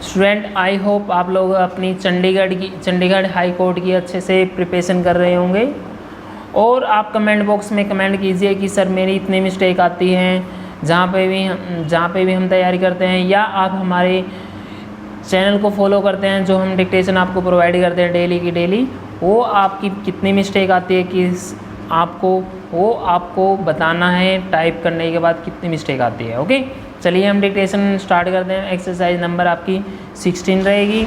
Student I hope आप लोग अपनी चंडीगढ़ हाई कोर्ट की अच्छे से प्रिपरेशन कर रहे होंगे और आप कमेंट बॉक्स में कमेंट कीजिए कि सर मेरी इतनी मिस्टेक आती हैं जहाँ पे भी हम तैयारी करते हैं, या आप हमारे चैनल को फॉलो करते हैं जो हम डिक्टेशन आपको प्रोवाइड करते हैं डेली की डेली, वो आपकी कितनी मिस्टेक आती है कि आपको बताना है टाइप करने के बाद कितनी मिस्टेक आती है। ओके, चलिए हम डिक्टेशन स्टार्ट करते हैं। एक्सरसाइज नंबर आपकी 16 रहेगी।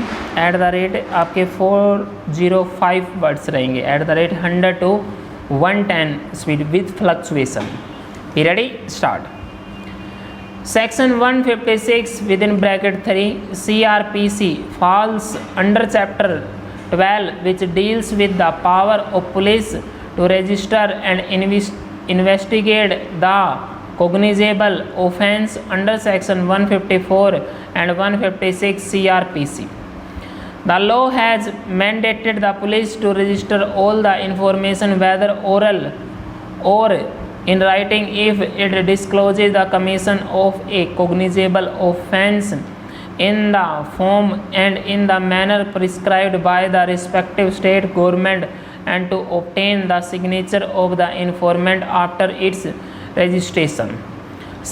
एट द रेट आपके 405 वर्ड्स रहेंगे, at the rate 100 to 110 speed with fluctuation. Be ready, start. Section 156 within bracket 3 CRPC falls under chapter 12 which deals with the power of police to register and investigate the cognizable offence under section 154 and 156 CRPC. The law has mandated the police to register all the information whether oral or in writing if it discloses the commission of a cognizable offence in the form and in the manner prescribed by the respective state government, and to obtain the signature of the informant after its registration.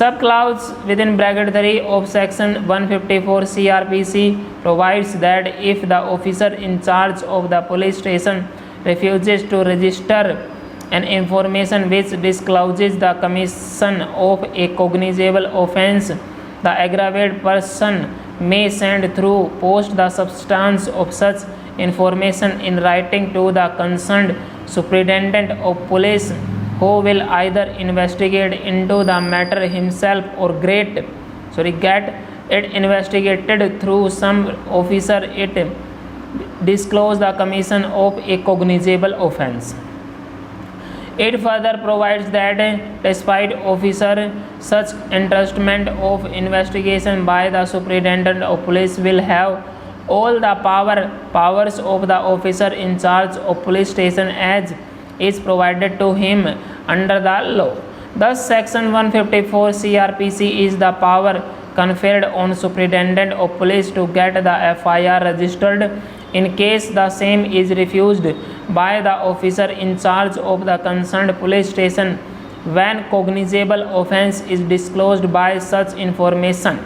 Subclause within bracket 3 of section 154 CRPC provides that if the officer in charge of the police station refuses to register an information which discloses the commission of a cognizable offence, the aggravated person may send through post the substance of such information in writing to the concerned superintendent of police, who will either investigate into the matter himself or get it investigated through some officer it disclose the commission of a cognizable offence. It further provides that despite officer such entrustment of investigation by the superintendent of police will have all the powers of the officer in charge of police station as is provided to him under the law. Thus, section 154 CRPC is the power conferred on superintendent of police to get the FIR registered in case the same is refused by the officer in charge of the concerned police station when cognizable offence is disclosed by such information.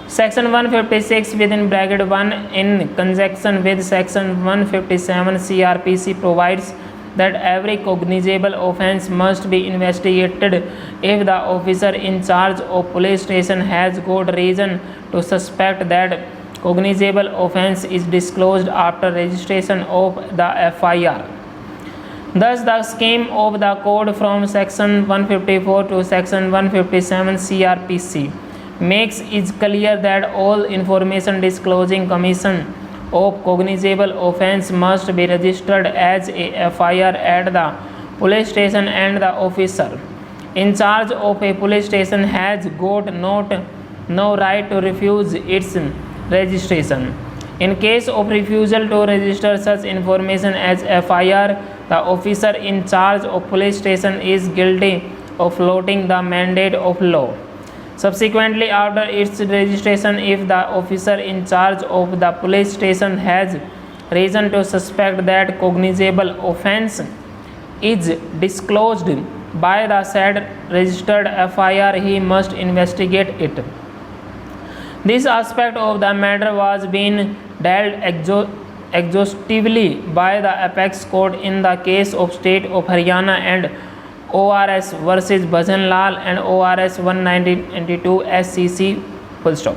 Section 156 within bracket 1 in conjunction with section 157 CRPC provides that every cognizable offence must be investigated if the officer in charge of police station has good reason to suspect that cognizable offence is disclosed after registration of the FIR. Thus, the scheme of the code from section 154 to section 157 CRPC makes it clear that all information disclosing commission of cognizable offence must be registered as a FIR at the police station, and the officer in charge of a police station has got no right to refuse its registration. In case of refusal to register such information as FIR, the officer in charge of police station is guilty of flouting the mandate of law. Subsequently, after its registration, if the officer in charge of the police station has reason to suspect that cognizable offence is disclosed by the said registered FIR, he must investigate it. This aspect of the matter was being dealt exhaustively by the apex court in the case of State of Haryana and ORS versus Bhajan Lal and ORS 1992 SCC full stop.